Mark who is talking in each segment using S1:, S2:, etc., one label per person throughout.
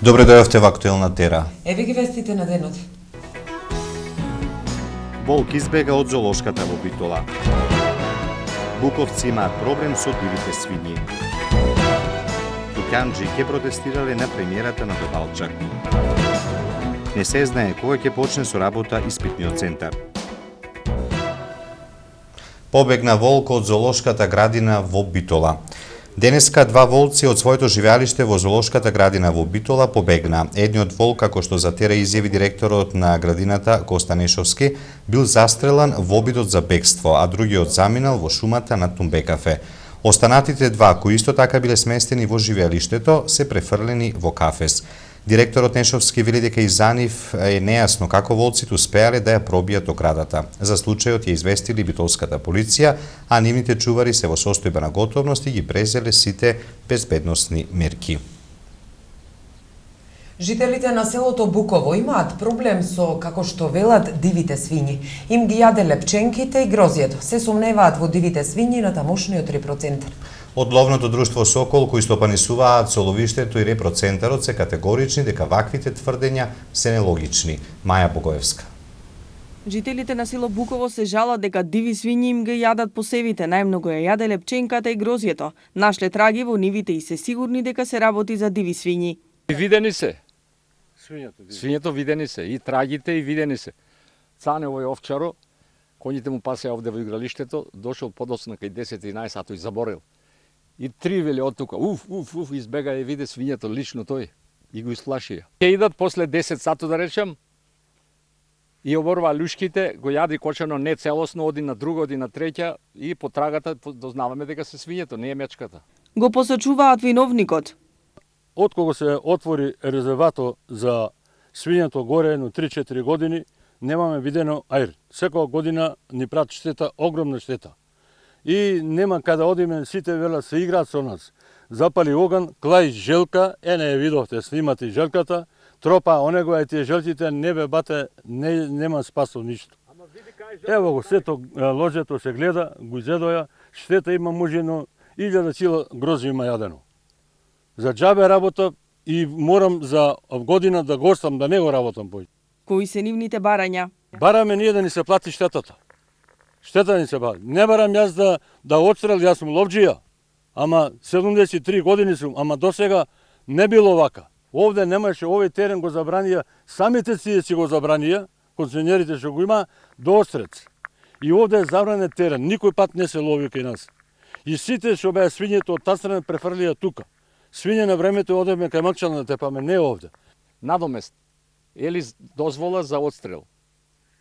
S1: Добре дојавте во Актуелна тера.
S2: Еве ги вестите на денот.
S3: Волк избега од зоолошката во Битола. Буковци имаат проблем со дивите свињи. Туканџи ќе протестирале на премиерата на Добалчак. Не се знае кога ќе почне со работа испитниот центар.
S1: Побегна волк од зоолошката градина во Битола. Денеска два волци од своето живеалиште во зоолошката градина во Битола побегна. Едниот волк, како што за тера изјави директорот на градината Коста Нешовски, бил застрелан во обидот за бегство, а другиот заминал во шумата на Тумбекафе. Останатите два, кои исто така биле сместени во живеалиштето, се префрлени во кафес. Директорот Нешовски вели дека и за нив е нејасно како волците успеале да ја пробијат оградата. За случајот ја известили битолската полиција, а нивните чувари се во состојба на готовност и ги презеле сите безбедносни мерки.
S2: Жителите на селото Буково имаат проблем со, како што велат, дивите свињи. Им ги јаде лепченките и грозјето. Се сомневаат во дивите свињи на тамошниот репроцентар.
S1: Од ловното друштво Сокол, кои стопанисуваат со ловиштето и репроцентарот, се категорични дека ваквите тврдења се нелогични. Маја Богоевска.
S4: Жителите на село Буково се жалат дека диви свињи им ги јадат посевите, најмногу ја јаде лепченката и грозјето. Нашле траги во нивите и се сигурни дека се работи за диви свињи.
S5: Видени се. Свињето видени се, и трагите и видени се. Цане овој овчаро, коњите му пасеа овде во игралиштето, дошол подоцна кај 10-11 сато и заборил. И три вели од тука, избега и виде свињето лично тој и го исплашија. Ќе идат после 10 сато да речем и оборва лушките, го јади кочано не целосно, оди на друга, оди на треќа и по трагата дознаваме дека се свињето, не е мечката.
S4: Го посочуваат виновникот.
S6: Од кога се отвори резервато за свињето горе едно 3-4 години, немаме видено аир. Секоја година ни прати штета, огромна штета. И нема каде одиме, сите велат се играат со нас. Запали оган, клај желка, не ја видовте, снимате желката, тропа, онего е тие желките, не бе бате, нема спасо ништо. Ево го, сето ложето се гледа, го изедоја, штета има можено 1000 кила грози има јадено. За џабе работа и морам за година да го остам, да не го работам пој.
S4: Кои се нивните барања?
S6: Бараме ние да ни се плати штетата. Штета ни се бави. Не барам јас да отстрел, јас сум ловџија. Ама 73 години сум, ама досега не било вака. Овде немаше, овој терен го забранија, самите си го забранија, концесионерите што го има, до Острец. И овде е забранен терен, никој пат не се лови кај нас. И сите што беа свињето од таа страна префрлија тука. Свиње на времето одеме кај Макчана да тепаме, не овде.
S5: Надомест, или дозвола за отстрел.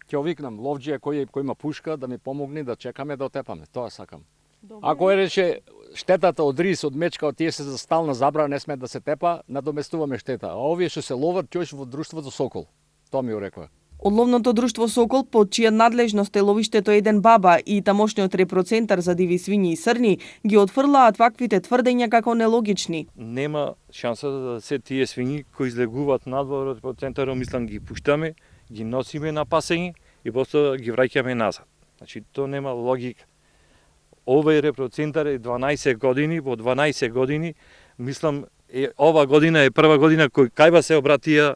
S5: Ќе викнам ловџија кој има пушка да ми помогне да чекаме да отепаме. Тоа сакам. Добре. Ако е рече штетата од рис, од мечка, од тие се за стална забрана, не сме да се тепа, надоместуваме штета. А овие што се ловат, ќе во друштвото Сокол. Тоа ми го рекоа.
S4: Од ловното друштво Сокол, под чија надлежност е ловиштето Еден баба и тамошниот репроцентар за диви свињи и срни, ги отфрлаат ваквите тврдења како нелогични.
S7: Нема шанса да се тие свињи кои излегуваат надвор од репроцентарот, мислам ги пуштаме, ги носиме на пасење и после ги враќаме назад. Значи, тоа нема логика. Овој репроцентар е 12 години, во 12 години, мислам, ова година е прва година кај се обратија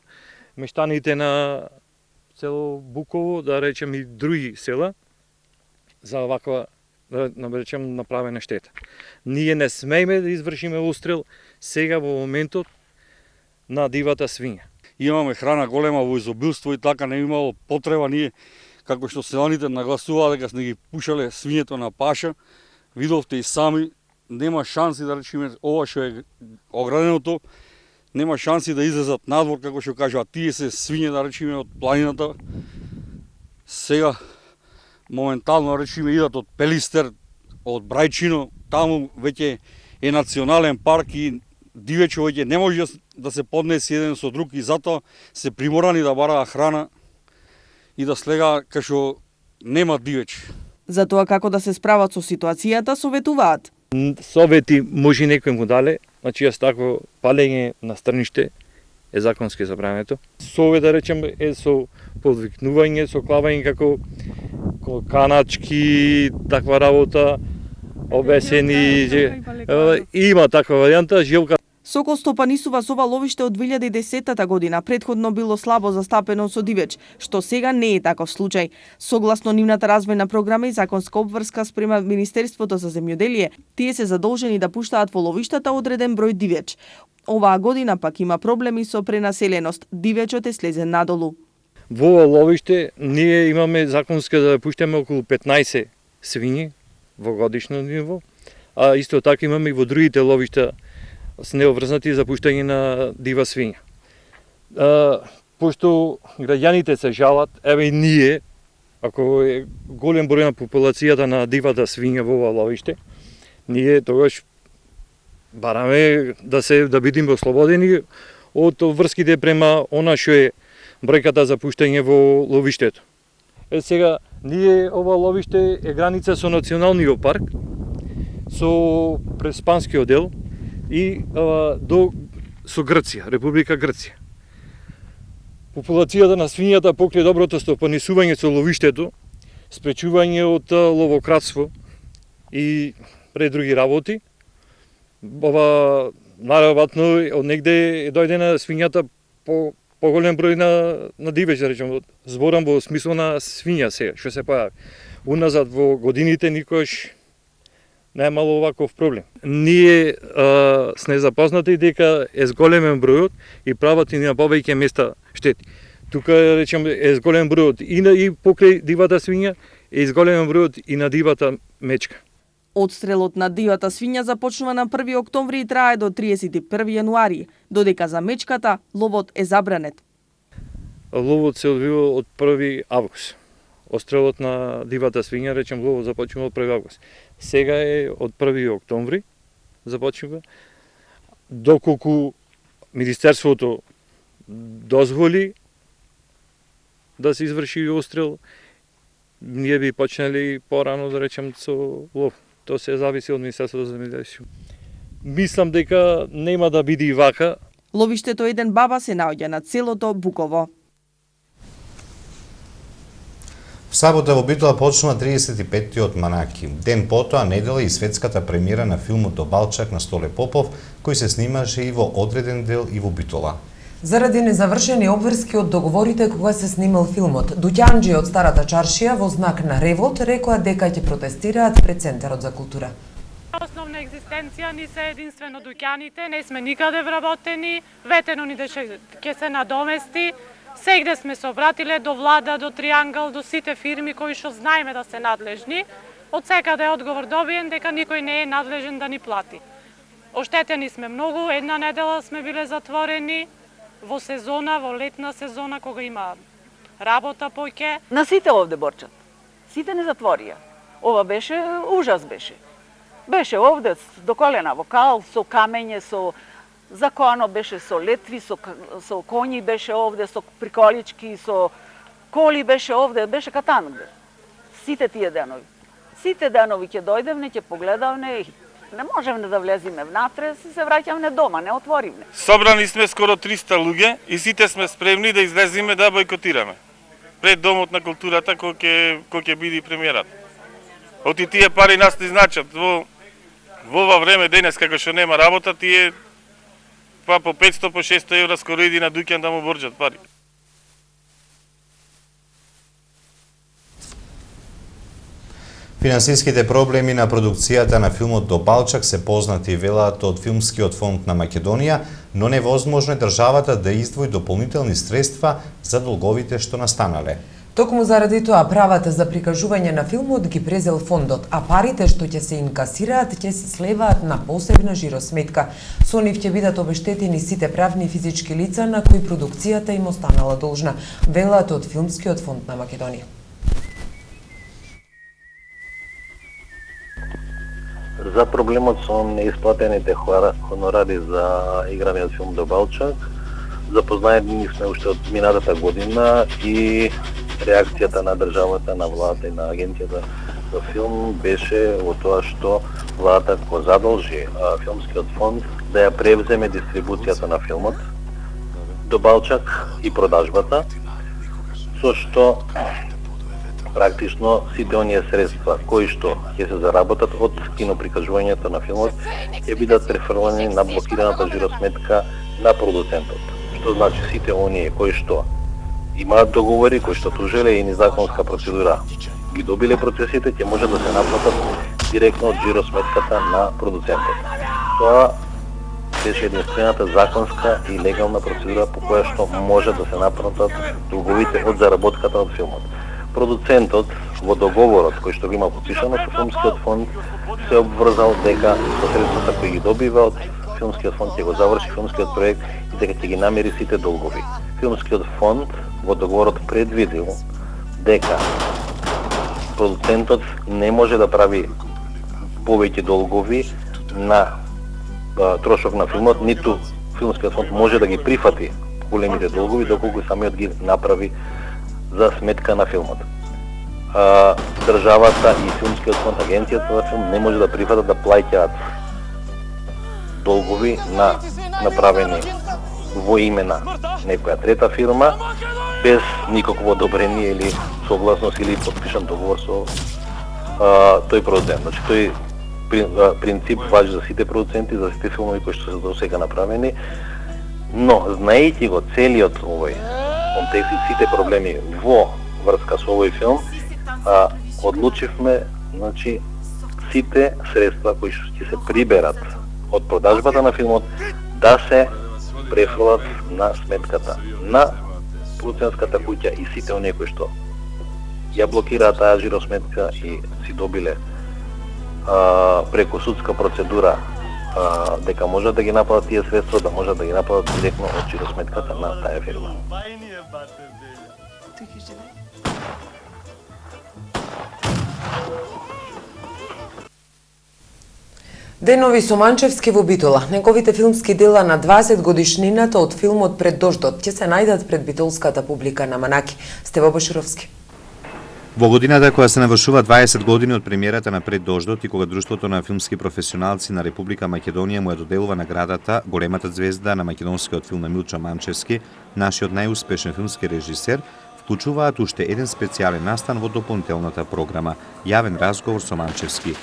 S7: мештаните на село Буково, да речем и други села, за ваква, да речем, направена штета. Ние не смееме да извршиме устрел сега во моментот на дивата свиња.
S6: Имаме храна голема во изобилство и така не имало потреба ние, како што селаните нагласуваа дека сме ги пушале свињето на паша, видовте и сами, нема шанси да речеме ова што е ограденото, нема шанси да излезат надвор, како што кажува, тие се свиње да речеме од планината. Сега моментално речеме идат од Пелистер, од Брајчино, таму веќе е национален парк и дивечо веќе не може да се поднеси еден со друг и затоа се приморани да бараа храна и да слега кај што нема дивеч.
S4: За тоа како да се справат со ситуацијата, советуваат.
S7: Совети може некој му дале, значи јас такво палење на стрниште е законски забрането. Совет да речем е со подвикнување, со клавање како каначки, таква работа, обесени, има таква варијанта, жилка.
S4: Сокол стопанисува со ова ловиште од 2010 година, претходно било слабо застапено со дивеч, што сега не е таков случај. Согласно нивната развојна програма и законска обврска спрема Министерството за земјоделие, тие се задолжени да пуштаат во ловиштата одреден број дивеч. Оваа година пак има проблеми со пренаселеност, дивечот е слезен надолу.
S7: Во ова ловиште ние имаме законски да пуштаме околу 15 свињи во годишно ниво, а исто така имаме и во другите ловишта с необврзнати за пуштање на дива свиња. Пошто граѓаните се жалат, еве и ние, ако е голем број на популацијата на дивата свиња во ова ловиште, ние тогаш бараме да бидеме ослободени од врските према она што е бројката за пуштање во ловиштето. Сега, ние ова ловиште е граница со националниот парк, со преспанскиот дел и со Грција, Република Грција. Популацијата на свињата покрај доброто стопанисување со ловиштето, спречување од ловократство и пред други работи, ова нараватно од негде е дојдена свињата по поголем број на дивеч, да речем, зборам во смисло на свиња сега, што се појави. Уназад во годините никош не е мало оваков проблем. Ние сме запознати дека е зголемен бројот и прават и на повеќе места штети. Тука, речем, е зголем бројот и покрај дивата свиња, е зголемен бројот и на дивата мечка.
S4: Одстрелот на дивата свиња започнува на 1 октомври и трае до 31 јануари, додека за мечката ловот е забранет.
S7: Ловот се одвива од 1 август. Одстрелот на дивата свиња, речем, ловот започнува од 1 август. Сега е од 1 октомври започнува, доколку Министерството дозволи да се изврши одстрел, ние би почнали порано, да речем, со лов. Тоа се зависи од Министерството за земјоделие. Мислам дека нема да биде и вака.
S4: Ловиштето Еден баба се наоѓа на целото Буково.
S1: В сабота во Битола почнува 35-тиот Манаки. Ден потоа, недела и светската премиера на филмот До Балчак на Столе Попов, кој се снимаше и во одреден дел и во Битола.
S2: Заради незавршени обврски од договорите кога се снимал филмот, дуќанџи од Старата чаршија во знак на револт рекоа дека ќе протестираат пред Центарот за култура.
S8: Основна екзистенција ни се единствено дуќаните, не сме никаде вработени, ветено ни ќе се надомести. Сегде сме се обратиле до влада, до Триангл, до сите фирми кои што знаеме да се надлежни. Од секаде е одговор добиен дека никој не е надлежен да ни плати. Оштетени сме многу, една недела сме биле затворени во сезона, во летна сезона, кога има работа поќе.
S9: На сите овде борчат. Сите не затворија. Ова беше ужас беше. Беше овде до колена во кал, со камење, со законо беше со летви, со коњи беше овде, со приколички, со коли беше овде, беше катан. Сите тие денови. Сите денови ќе дојдевне, ќе погледавне, не можеме да влезиме внатре, се враќавме дома, не отворивме.
S10: Собрани сме скоро 300 луѓе и сите сме спремни да излеземе да бойкотираме пред Домот на културата кој ќе биде премиерата. Оти тие пари нас не значат. Во ова време денес како што нема работа, тие по 500 по 600 евра скоро иди на дуќан да му борџат пари.
S1: Финансиските проблеми на продукцијата на филмот До Балчак се познати, велат од Филмскиот фонд на Македонија, но невозможно е државата да издвои дополнителни средства за долговите што настанале.
S2: Токму заради тоа правата за прикажување на филмот ги презел фондот, а парите што ќе се инкасираат ќе се слеваат на посебна жиросметка. Со нив ќе бидат обештетени сите правни и физички лица на кои продукцијата им останала должна, велат од Филмскиот фонд на Македонија.
S11: За проблемот со неисплатените хонорари за играниот филм До Балчак, запознаени сме уште од минатата година и реакцијата на државата, на владата и на агенцијата за филм беше во тоа што владата го задолжи Филмскиот фонд да ја превземе дистрибуцијата на филмот До Балчак и продажбата, со што практично сите оние средства кои што ќе се заработат од киноприкажувањето на филмот ќе бидат префрлени на блокираната жиросметка на продуцентот. Што значи сите оние кои што имаат договори, кои што тужеле и незаконска процедура ги добиле процесите, ќе може да се наплатат директно од жиросметката на продуцентот. Тоа беше единствената законска и легална процедура по која што може да се наплатат долговите од заработката од филмот. Продуцентот во договорот кој што го има подпишано со филмскиот фонд се обврзал дека со средствата кои ги добива од филмскиот фонд ќе го заврши филмскиот проект и дека ќе ги намери сите долгови. Филмскиот фонд во договорот предвидил дека продуцентот не може да прави повеќе долгови на трошок на филмот, ниту филмскиот фонд може да ги прифати големите долгови доколку самиот ги направи за сметка на филмот. Државата и филмскиот фонд, агенцијата за филм не може да прифатат да плаќаат долгови на направени во име на некоја трета фирма без никакво одобрение или согласност или подпишан договор со тој продуцент. Значи тој принцип важи за сите продуценти, за сите филмови кои што се до сега направени, но знаејќи го целиот овој контекст и сите проблеми во врска со овој филм, одлучивме, значи, сите средства кои што ќе се приберат од продажбата на филмот да се префрлат на сметката на продуцентската куќа и сите оние кои што ја блокираат таа жиросметка и си добиле преку судска процедура дека можат да ги наплатат тие средства, да можат да ги наплатат директно од жиросметката на таа фирма.
S2: Денови со Манчевски во Битола. Неговите филмски дела на 20 годишнината од филмот Пред дождот ќе се најдат пред битолската публика на Манаки. Стево Бошировски.
S1: Во годината која се навршува 20 години од премиерата на Пред дождот и кога Друштвото на филмски професионалци на Република Македонија му ја доделува наградата, големата звезда на македонскиот филм Милчо Манчевски, нашиот најуспешен филмски режисер, вклучуваат уште еден специјален настан во дополнителната програма Јавен разговор со Манчевски.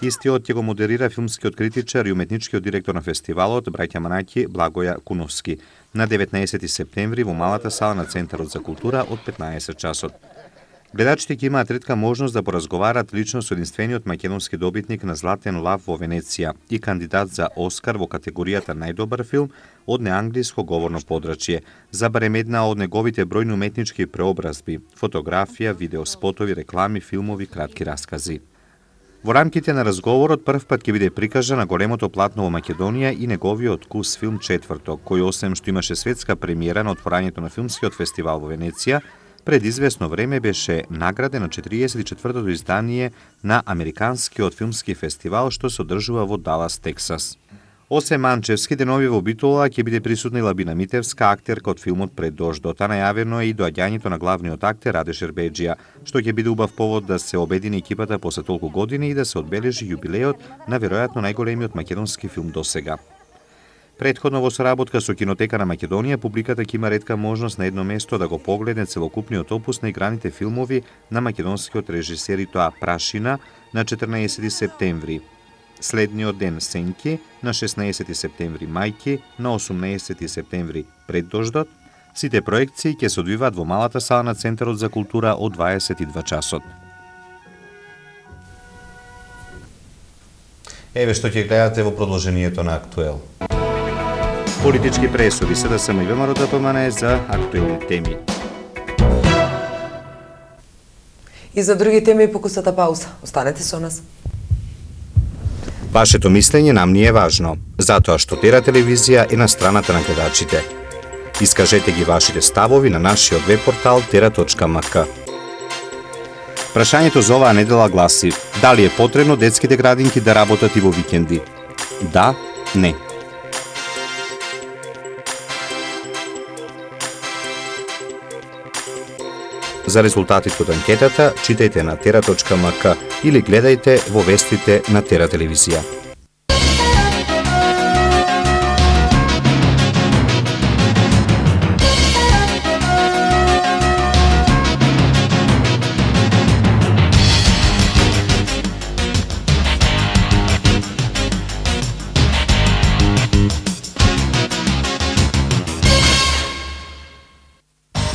S1: Истиот ќе го модерира филмскиот критичар и уметничкиот директор на фестивалот браќа Манаки Благоја Куновски на 19 септември во малата сала на Центарот за култура од 15 часот. Гледачите ќе имаат ретка можност да поразговарат лично со единствениот македонски добитник на Златен лав во Венеција и кандидат за Оскар во категоријата најдобар филм од неанглиско говорно подрачје, за барем една од неговите бројни уметнички преобразби, фотографија, видеоспотови, реклами, филмови, кратки раскази. Во рамките на разговорот прв пат ќе биде прикажана големото платно во Македонија и неговиот кус филм Четврток, кој осем што имаше светска премиера на отворањето на филмскиот фестивал во Венеција, пред известно време беше награден на 44-тото издание на Американскиот филмски фестивал што се одржува во Далас, Тексас. Осем Манчевски, денови во Битола ќе биде присутна и Лабина Митевска, актерка од филмот Пред дождот, а најавено е и доаѓањето на главниот актер Раде Шербеџија, што ќе биде убав повод да се обедини екипата после толку години и да се одбележи јубилеот на веројатно најголемиот македонски филм досега. Претходно во соработка со Кинотека на Македонија, публиката ќе има ретка можност на едно место да го погледне целокупниот опус на играните филмови на македонскиот режисер и тоа Прашина на 14 септември. Следниот ден Сенки на 16 септември, Мајки на 18 септември, Пред дождот. Сите проекции ќе се одвиваат во малата сала на Центарот за култура од 22 часот. Еве што ќе гледате во продолжението на Актуел. Политички пресуди се да само и ВМРО ДПМН за актуелни теми.
S2: И за други теми покусата пауза. Останете со нас.
S1: Вашето мислење нам ни е важно, затоа што Тера телевизија е на страната на гледачите. Искажете ги вашите ставови на нашиот веб-портал tera.mk. Прашањето за оваа недела гласи: дали е потребно детските градинки да работат и во викенди? Да, не. За резултатите од анкетата читајте на tera.mk или гледајте во вестите на Тера телевизија.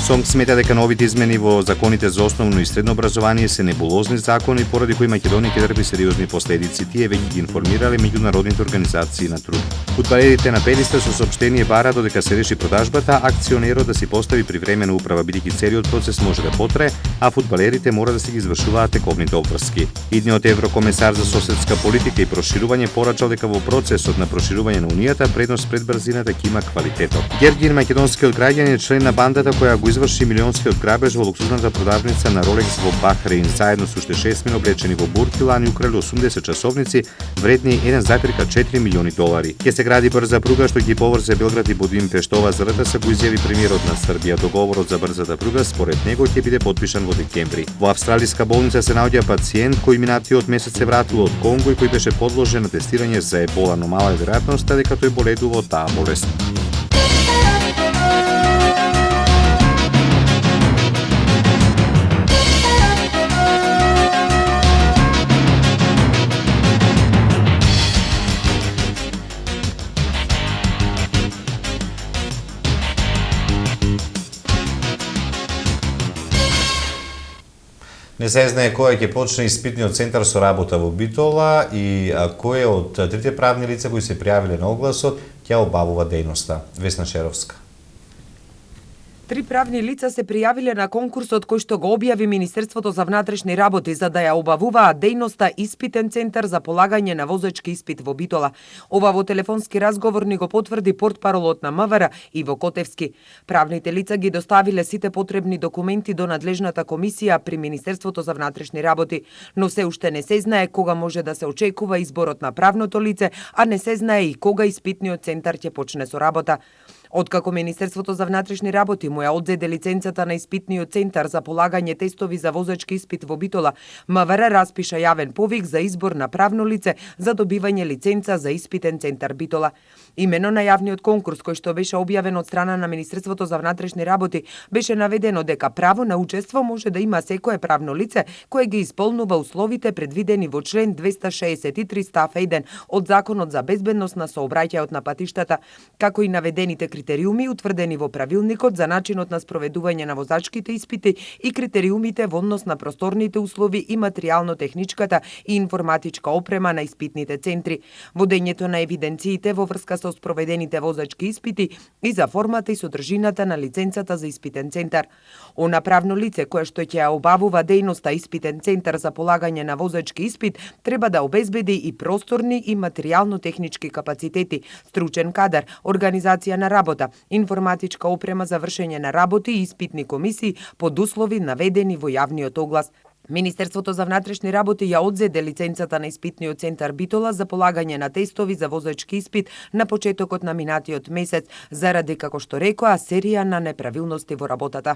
S3: СОМК смета дека новите измени во законите за основно и средно образование се небулозни закони поради кои Македонија ќе трпи сериозни последици. Тие веќе ги информирале меѓународните организации на труд. Фудбалерите на Пелиста со соопштение бара додека се реши продажбата, акционерот да си постави привремена управа бидејќи целиот процес може да потрае, а фудбалерите мора да си ги извршуваат тековните обврски. Идниот еврокомесар за соседска политика и проширување порачал дека во процесот на проширување на унијата предност пред брзината ќе има квалитетот. Гергин, македонскиот граѓанин, е член на бандата која го изврши милионскиот грабеж во луксузната продавница на Rolex во Бахрейн. Заедно со уште 6 мина облечени во бурки лани украли 80 часовници вредни 1,4 милиони долари. Ќе се гради брза пруга што ќе поврзе Белград и Будимпешт. Ова за РТС го изјави премиерот на Србија. Договорот за брзата пруга според него ќе биде потпишан во декември. Во австралиска болница се наоѓа пациент кој минатиот месец се вратил од Конго и кој беше подложен на тестирање за ебола, но мала е веројатноста дека тој боледува од таа болест.
S1: Не се знае кој ќе почне испитниот центар со работа во Битола и кој од трите правни лица кои се пријавиле на огласот ќе обавува дејноста. Весна Шеровска.
S2: Три правни лица се пријавиле на конкурсот кој што го објави Министерството за внатрешни работи за да ја обавуваат дејноста испитен центар за полагање на возачки испит во Битола. Ова во телефонски разговор ни го потврди портпаролот на МВР Иво Котевски. Правните лица ги доставиле сите потребни документи до надлежната комисија при Министерството за внатрешни работи, но се уште не се знае кога може да се очекува изборот на правното лице, а не се знае и кога испитниот центар ќе почне со работа. Откако Министерството за внатрешни работи му ја одзеде лиценцата на испитниот центар за полагање тестови за возачки испит во Битола, МВР распиша јавен повик за избор на правно лице за добивање лиценца за испитен центар Битола. Имено на јавниот конкурс кој што беше објавен од страна на Министерството за внатрешни работи беше наведено дека право на учество може да има секое правно лице кое ги исполнува условите предвидени во член 263 став 1 од Законот за безбедност на сообраќајот на патиштата, како и наведените критериуми утврдени во правилникот за начинот на спроведување на возачките испити и критериумите во однос на просторните услови и материјално-техничката и информатичка опрема на испитните центри, водењето на евиденциите во врска со спроведените возачки испити и за формата и содржината на лиценцата за испитен центар. Она правно лице кое што ќе ја обавува дејноста испитен центар за полагање на возачки испит треба да обезбеди и просторни и материјално-технички капацитети, стручен кадар, организација на работа, информатичка опрема за вршење на работи и испитни комисии под услови наведени во јавниот оглас. Министерството за внатрешни работи ја одзеде лиценцата на испитниот центар Битола за полагање на тестови за возачки испит на почетокот на минатиот месец заради, како што рекоа, серија на неправилности во работата.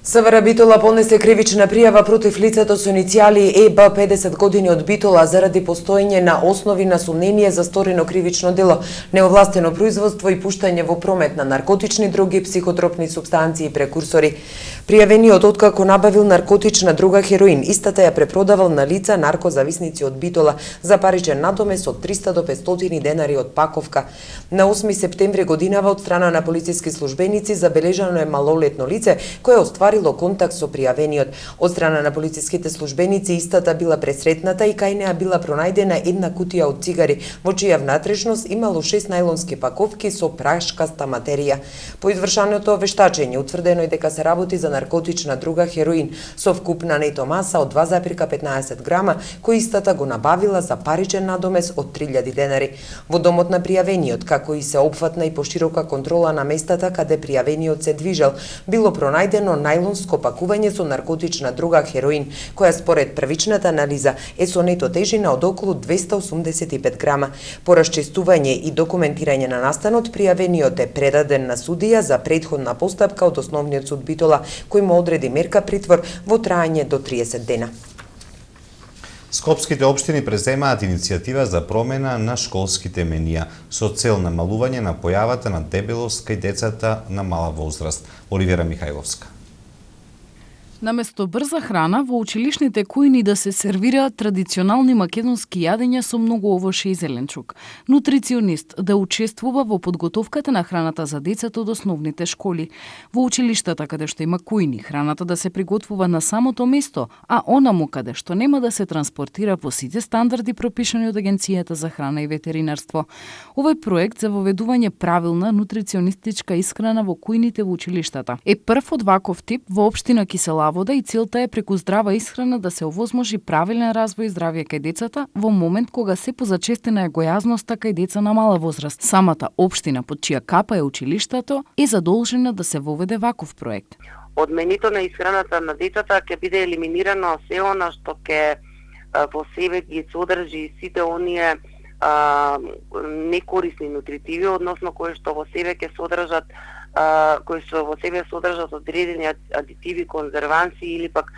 S2: СВР Битола понесе кривична пријава против лицето со иницијали ЕБ 50 години од Битола заради постоење на основи на сомнение за сторено кривично дело, неовластено производство и пуштање во промет на наркотични дроги, психотропни супстанции и прекурсори. Пријавениот откако набавил наркотична друга хероин, истата ја препродавал на лица наркозависници од Битола за паричен надомес од 300 до 500 денари од паковка. На 8 септември годинава од страна на полициски службеници забележано е малолетно лице кое остварило контакт со пријавениот. Од страна на полициските службеници истата била пресретната и кај неа била пронајдена една кутија од цигари, во чија внатрешност имало 6 најлонски паковки со прашкаста материја. По извршаното вештачење утврдено е дека се работи за наркотична друга хероин со вкупна нето маса од 2,15 грама, кој истата го набавила за паричен надомес од 3000 денари. Во домот на пријавениот, како и се опфатна и поширока контрола на местата каде пријавениот се движел, било пронајдено најлонско пакување со наркотична друга хероин, која според првичната анализа е со нето тежина од околу 285 грама. По расчистување и документирање на настанот, пријавениот е предаден на судија за претходна постапка од Основниот суд Битола, кој му одреди мерка притвор во трајање до 30 дена.
S1: Скопските општини преземаат иницијатива за промена на школските менија со цел намалување на појавата на дебелост кај децата на мала возраст. Оливера Михајловска.
S12: Наместо брза храна, во училишните кујни да се сервираат традиционални македонски јадења со многу овоше и зеленчук. Нутриционист да учествува во подготовката на храната за децата од основните школи. Во училиштата каде што има кујни, храната да се приготвува на самото место, а онаму каде што нема да се транспортира по сите стандарди пропишани од Агенцијата за храна и ветеринарство. Овој проект за воведување правилна нутриционистичка исхрана во кујните во училиштата е прв од ваков тип во општина Кисела Вода и целта е преку здрава исхрана да се овозможи правилен развој и здравје кај децата во момент кога се позачестена е гојазноста кај деца на мала возраст. Самата општина под чија капа е училиштето е задолжена да се воведе ваков проект.
S13: Од менито на исхраната на децата ќе биде елиминирано се она што ќе во себе ги содржи сите оние некорисни нутритиви, односно кои што во себе ќе содржат кои што во себе содржат одредени адитиви, конзерванси или пак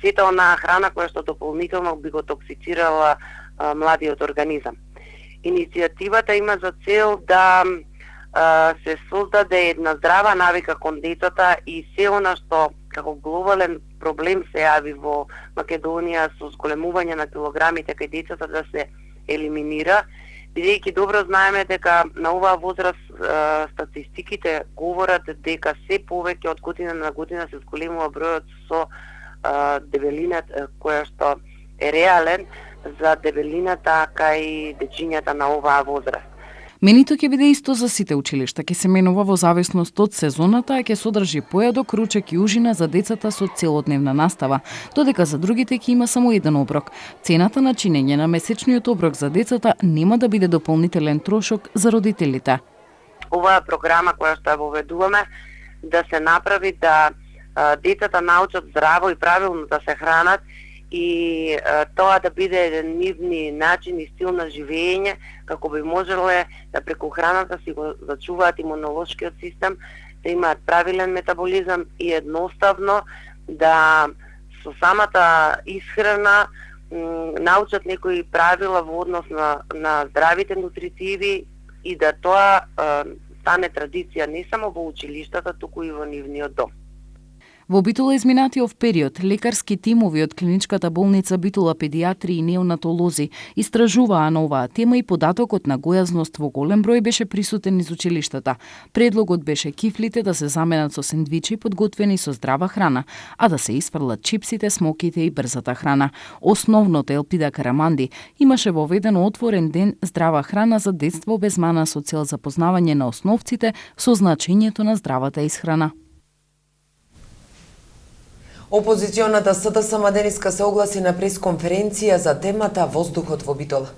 S13: сета онаа храна која што дополнително би го токсицирала младиот организам. Иницијативата има за цел да се создаде една здрава навика кон децата и се она што како глобален проблем се јави во Македонија со зголемување на килограмите кај децата да се елиминира, бидејќи добро знаеме дека на оваа возраст статистиките говорат дека се повеќе од година на година се зголемува бројот со дебелината која што е реален за дебелината кај дечињата на оваа возраст.
S12: Менито ќе биде исто за сите училишта, ќе се менува во зависност од сезоната, а ќе содржи појадок, ручек и ужина за децата со целодневна настава, додека за другите ќе има само еден оброк. Цената на чинење на месечниот оброк за децата нема да биде дополнителен трошок за родителите.
S13: Оваа програма која што ја воведуваме да се направи да децата научат здраво и правилно да се хранат и тоа да биде еден нивни начин и стил на живење, како би можеле да преку храната си го зачуваат имунолошкиот систем, да имаат правилен метаболизам и едноставно да со самата исхрана научат некои правила во однос на здравите нутритиви и да тоа стане традиција не само во училиштата, туку и во нивниот дом.
S12: Во Битола изминатиот период, лекарски тимови од клиничката болница Битола педиатри и неонатолози истражуваа на оваа тема и податокот на гојазност во голем број беше присутен низ училиштата. Предлогот беше кифлите да се заменат со сендвичи подготвени со здрава храна, а да се испрлат чипсите, смоките и брзата храна. Основното Елпида Караманди имаше воведено отворен ден здрава храна за детство без мана со цел запознавање на основците со значењето на здравата исхрана.
S2: Опозиционата СДСМ денеска се огласи на пресконференција за темата воздухот во Битола.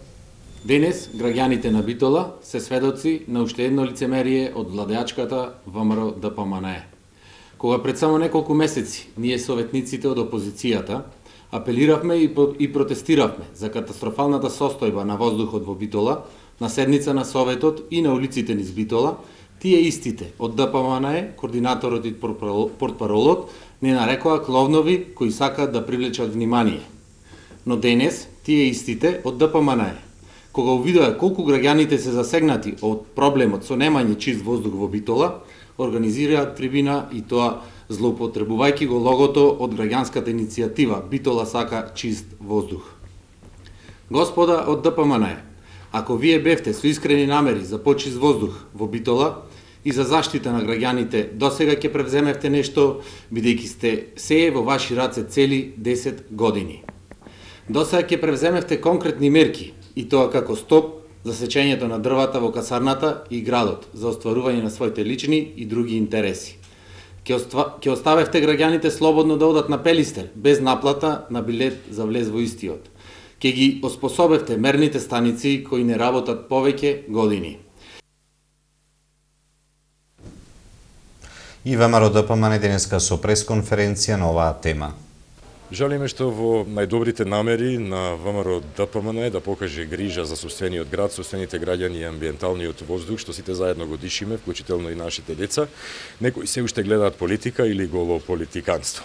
S14: Денес граѓаните на Битола се сведоци на уште едно лицемерие од владеачката ВМРО ДПМНЕ. Кога пред само неколку месеци ние советниците од опозицијата апелиравме и протестиравме за катастрофалната состојба на воздухот во Битола, на седница на Советот и на улиците низ Битола, тие истите од ДПМНЕ, координаторот и портпаролот, не нарекоа кловнови кои сакаат да привлечат внимание. Но денес тие истите од ДПМНЕ, кога увидоа колку граѓаните се засегнати од проблемот со немање чист воздух во Битола, организираат трибина и тоа злоупотребувајќи го логото од граѓанската иницијатива Битола сака чист воздух. Господа од ДПМНЕ, ако вие бевте со искрени намери за почист воздух во Битола и за заштита на граѓаните, досега ќе превземевте нешто, бидејќи сте се во ваши раце цели 10 години. Досега ќе превземевте конкретни мерки, и тоа како стоп за сечењето на дрвата во касарната и градот, за остварување на своите лични и други интереси. Ќе оставевте граѓаните слободно да одат на Пелистер, без наплата на билет за влез во истиот. Ќе ги оспособевте мерните станици кои не работат повеќе години.
S1: И ВМРО ДПМНЕ денеска со пресконференција на оваа тема.
S15: Жалиме што во најдобрите намери на ВМРО ДПМНЕ да покаже грижа за собствениот град, собствените граѓани и амбиенталниот воздух, што сите заедно го дишиме, вклучително и нашите деца, некои се уште гледаат политика или голо политиканство.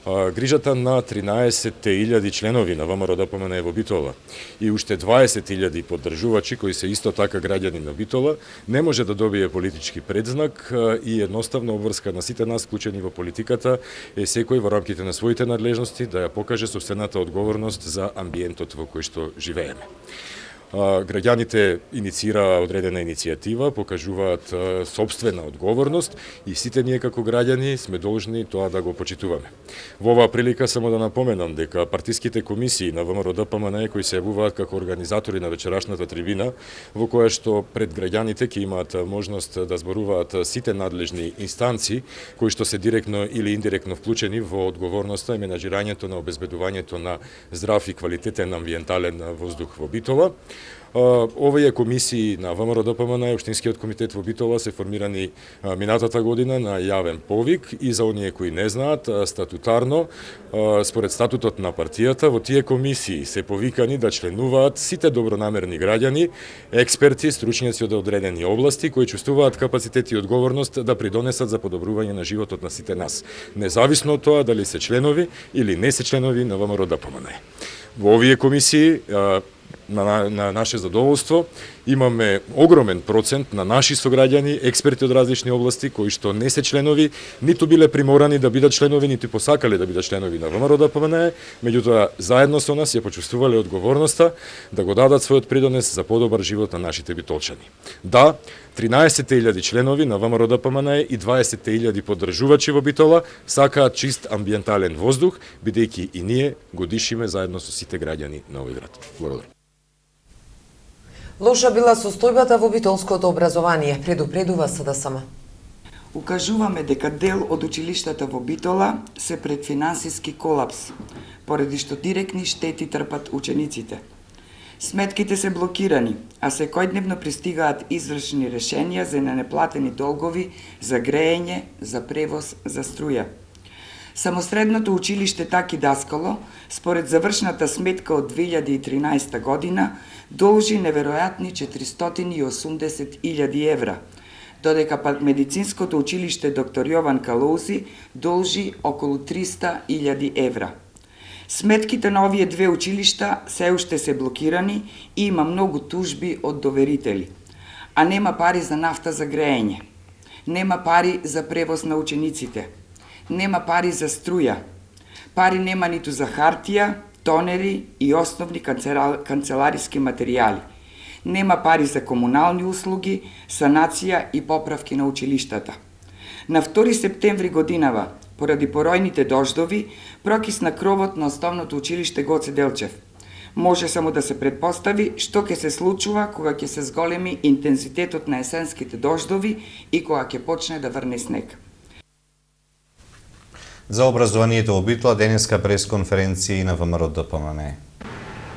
S15: грижата на 13.000 членови на ВМРО ДПМНЕ во Битола и уште 20.000 поддржувачи кои се исто така граѓани на Битола не може да добие политички предзнак и едноставно обврска на сите нас вклучени во политиката е секој во рамките на своите надлежности да ја покаже собствената одговорност за амбиентот во кој што живееме. Граѓаните инициираа одредена иницијатива, покажуваат собствена одговорност и сите ние како граѓани сме должни тоа да го почитуваме. Во оваа прилика само да напоменам дека партиските комисии на ВМРО ДПМНЕ кои се јавуваат како организатори на вечерашната трибина, во која што пред граѓаните ќе имаат можност да зборуваат сите надлежни инстанции кои што се директно или индиректно вклучени во одговорноста и менаџирањето на обезбедувањето на здрав и квалитетен амбиентален воздух во Битола. Овие комисии на ВМРО ДПМНЕ и Општинскиот комитет во Битола се формирани минатата година на јавен повик и за оние кои не знаат, статутарно, според статутот на партијата, во тие комисии се повикани да членуваат сите добронамерни граѓани, експерти, стручњаци од одредени области кои чувствуваат капацитет и одговорност да придонесат за подобрување на животот на сите нас, независно од тоа дали се членови или не се членови на ВМРО ДПМНЕ. Во овие комисии на наше задоволство имаме огромен процент на наши сограѓани, експерти од различни области кои што не се членови, ниту биле приморани да бидат членови, ниту посакале да бидат членови на ВМРО ДПМНЕ, меѓутоа заедно со нас ја почувствувале одговорноста да го дадат својот придонес за подобар живот на нашите битолчани. Да, 13.000 членови на ВМРО ДПМНЕ и 20.000 поддржувачи во Битола сакаат чист амбиентален воздух, бидејќи и ние го дишиме заедно со сите граѓани на овој град. Благодарам.
S2: Лоша била состојбата во битолското образование, предупредува СДСМ.
S16: Укажуваме дека дел од училиштата во Битола се пред финансиски колапс, поради што директни штети трпат учениците. Сметките се блокирани, а секојдневно пристигаат извршени решенија за ненеплатени долгови за грејење, за превоз, за струја. Само средното училиште Таки Даскало, според завршната сметка од 2013 година, должи неверојатни 480.000 евра, додека пак медицинското училиште доктор Јован Калоузи должи околу 300.000 евра. Сметките на овие две училишта се уште се блокирани и има многу тужби од доверители. А нема пари за нафта за грејење. Нема пари за превоз на учениците. Нема пари за струја. Пари нема ниту за хартија, тонери и основни канцелариски материјали. Нема пари за комунални услуги, санација и поправки на училиштата. На 2 септември годинава, поради поројните дождови, прокисна кровот на основното училиште Гоце Делчев. Може само да се предпостави што ќе се случува кога ќе се зголеми интензитетот на есенските дождови и кога ќе почне да врне снег.
S1: За образованието во Битола денеска пресконференција на ВМРО ДПМНЕ.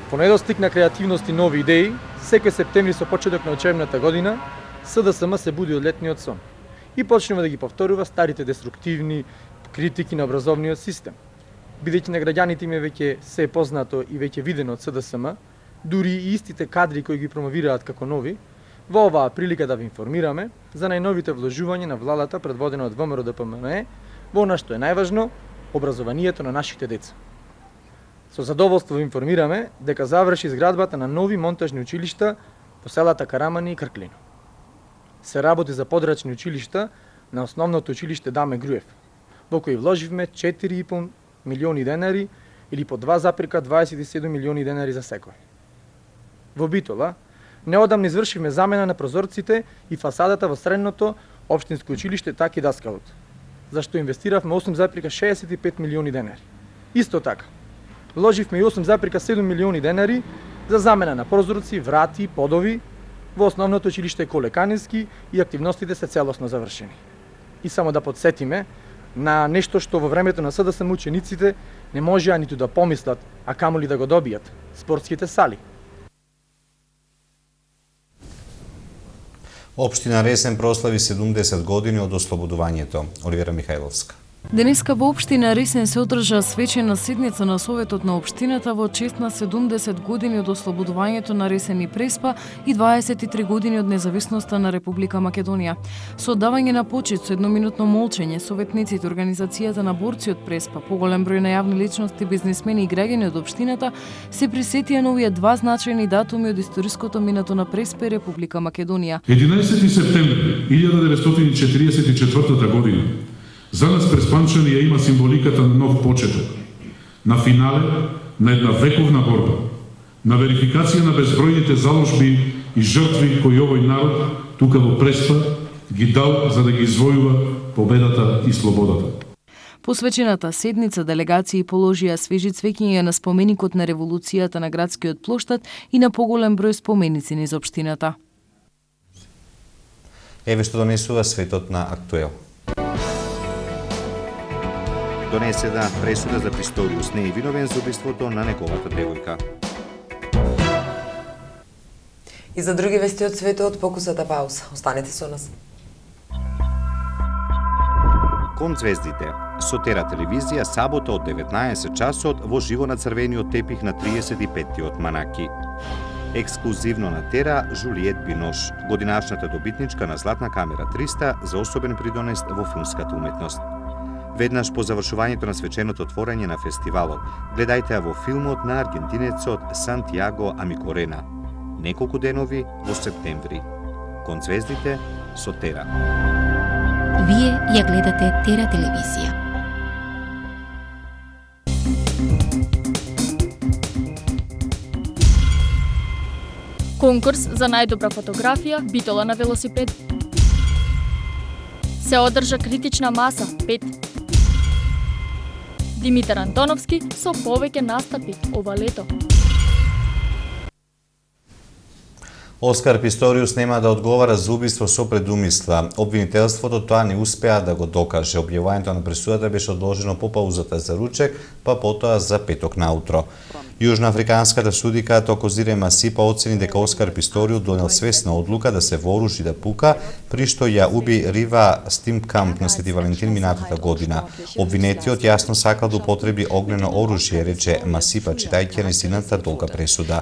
S17: По недостиг на креативност и нови идеи, секој септември со почеток на учебната година, СДСМ се буди од летниот сон и почнува да ги повторува старите деструктивни критики на образовниот систем. Бидејќи на граѓаните им е веќе се познато и веќе видено од СДСМ, дури и истите кадри кои ги промовираат како нови, во оваа прилика да ви информираме за најновите вложувања на владата предводена од ВМРО ДПМНЕ во она што е најважно, образованието на нашите деца. Со задоволство ви информираме дека заврши изградбата на нови монтажни училишта во селата Карамани и Крклино. Се работи за подрачни училишта на основното училиште Даме Груев, во кои вложивме 4,5 милиони денари или по 2,27 милиони денари за секој. Во Битола, неодамна извршивме замена на прозорците и фасадата во средното општинско училиште Таки Даскалот, за што инвестиравме 8,65 милиони денари. Исто така, вложивме и 8,7 милиони денари за замена на прозорци, врати, подови во основното училиште Колеканински и активностите се целосно завршени. И само да подсетиме на нешто што во времето на СДСМ учениците не можеа ниту да помислат, а камоли да го добијат – спортските сали.
S1: Општина Ресен прослави 70 години од ослободувањето. Оливера Михајловска.
S12: Денеска во општина Ресен се одржа свечена седница на Советот на општината во чест на 70 години од ослободувањето на Ресен и Преспа и 23 години од независноста на Република Македонија. Со оддавање на почит со едноминутно молчење, советниците, организацијата на борци од Преспа, поголем број на јавни личности, бизнисмени и граѓани од општината се присетија на овие два значајни датуми од историското минато на Преспа и Република Македонија.
S18: 11 септември 1944 година за нас преспанчани ја има символиката на нов почеток, на финале на една вековна борба, на верификација на безбројните заложби и жртви кои овој народ тука во Преспа ги дал за да ги извојува победата и слободата.
S12: Посвечената седница делегации положија свежи цвеќиња на споменикот на револуцијата на градскиот плоштад и на поголем број споменици низ општината.
S1: Еве што донесува светот на Актуел.
S3: Донесена пресуда за Писториус, не е виновен за убиството на неговата девојка.
S2: И за други вести од светот, покусата пауза. Останете со нас.
S3: Кон звездите. Сотера телевизија сабота од 19 часот во живо на црвениот тепих на 35-тиот Манаки. Ексклузивно на Тера Жулиет Бинош, годинашната добитничка на Златна камера 300 за особен придонес во филмската уметност. Веднаш по завршувањето на свеченото отворање на фестивалот, гледајте во филмот на аргентинецот Сантиаго Амикорена. Неколку денови во септември. Кон звездите со Тера.
S19: Вие ја гледате Тера телевизија.
S20: Конкурс за најдобра фотографија Битола на велосипед. Се одржа критична маса 5. Димитар Антоновски со повеќе настапи ова лето.
S1: Оскар Писториус нема да одговара за убиство со предумисла. Обвинителството тоа не успеа да го докаже. Објавувањето на пресудата беше одложено по паузата за ручек, па потоа за петок наутро. Јужноафриканската судика Токозире Масипа оцени дека Оскар Писториус донел свесна одлука да се вооружи да пука, при што ја уби Рива Стимпкамп на Свети Валентин минатата година. Обвинетиот јасно сакал да употреби огнено оружје, рече Масипа, читајќи нејзината долга пресуда.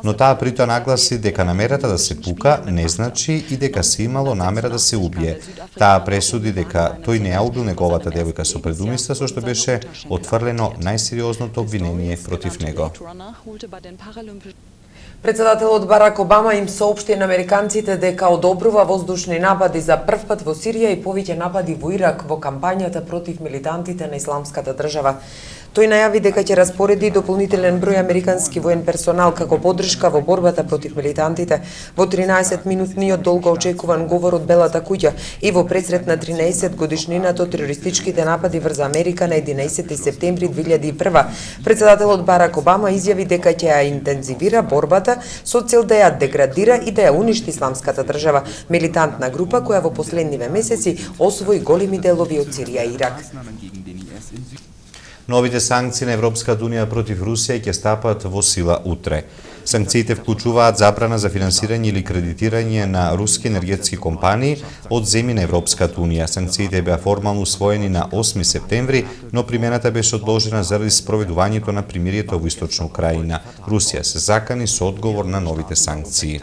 S1: Но таа притоа нагласи дека намерата да се пука не значи и дека се имало намера да се убие. Таа пресуди дека тој не ја убил неговата девојка со предумисла, со што беше отфрлено најсериозното обвинение против него.
S2: Председателот Барак Обама им соопшти на американците дека одобрува воздушни напади за прв пат во Сирија и повеќе напади во Ирак во кампањата против милитантите на Исламската држава. Тој најави дека ќе распореди дополнителен број американски воен персонал како поддршка во борбата против милитантите во 13-минутниот долго очекуван говор од Белата куќа и во пресрет на 13 годишнината од терористичките напади врз Америка на 11 септември 2001. Председателот Барак Обама изјави дека ќе ја интензивира борбата со цел да ја деградира и да ја уништи Исламската држава, милитантна група која во последниве месеци освои големи делови од Сирија и Ирак.
S1: Новите санкции на Европската унија против Русија ќе стапат во сила утре. Санкциите вклучуваат забрана за финансирање или кредитирање на руски енергетски компании од земји на Европската унија. Санкциите беа формално усвоени на 8 септември, но примената беше одложена заради спроведувањето на примирието во Источна Украина. Русија се закани со одговор на новите санкции.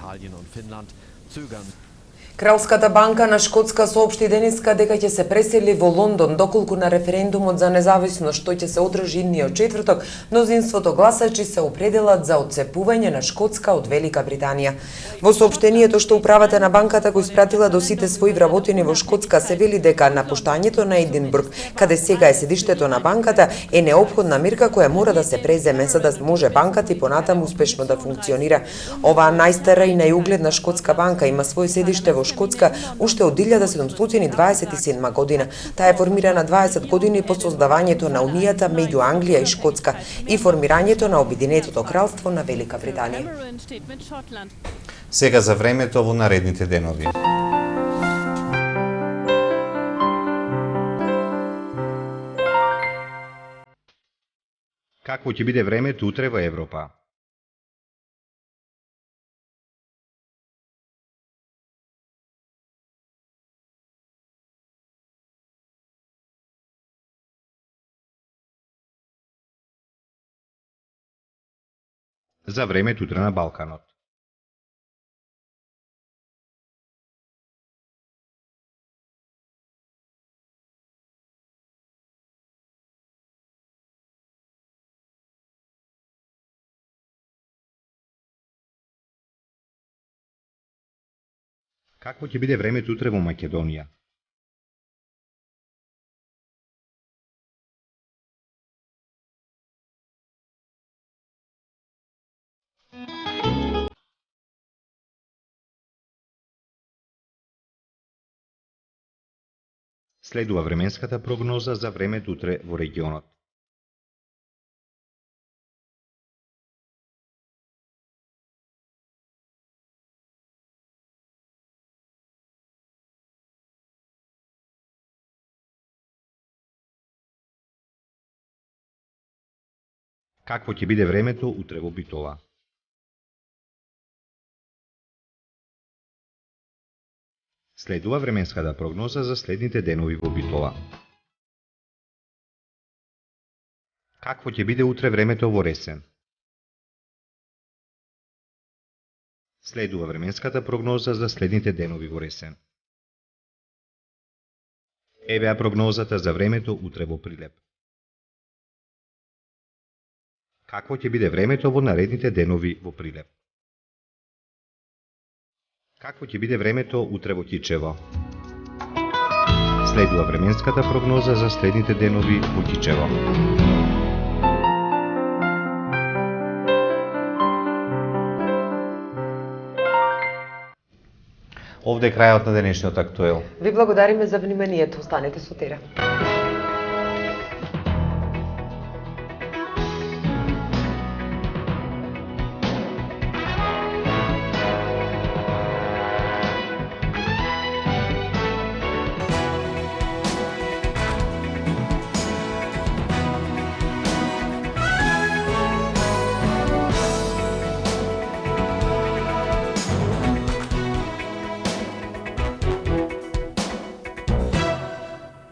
S2: Кралската банка на Шкотска соопшти денеска дека ќе се пресели во Лондон доколку на референдумот за независност што ќе се одржи идниот четврток, мнозинството гласачи се определат за отцепување на Шкотска од Велика Британија. Во соопштението што управата на банката го испратила до сите своји вработени во Шкотска се вели дека напуштањето на Единбург, каде сега е седиштето на банката, е неопходна мерка која мора да се преземе за да може банката и понатаму успешно да функционира. Оваа најстара и најугледна шкотска банка има своје седиште во Шкотска уште од 1727 година. Таа е формирана 20 години по создавањето на унијата меѓу Англија и Шкотска и формирањето на Обединетото кралство на Велика Британија.
S1: Сега за времето во наредните денови.
S3: Какво ќе биде времето утре во Европа?
S1: за времето утре на Балканот. Какво ќе биде времето утре во Македонија? Следува временската прогноза за времето утре во регионот. Какво ќе биде времето утре во Битола? Следува временската прогноза за следните денови во Битола. Какво ќе биде утре времето во Ресен? Следува временската прогноза за следните денови во Ресен. Евеа прогнозата за времето утре во Прилеп. Какво ќе биде времето во наредните денови во Прилеп? Какво ќе биде времето утре во Кичево? Следува временската прогноза за следните денови во Кичево. Овде е крајот на денешниот актуел.
S2: Ви благодариме за вниманието. Останете со Тера.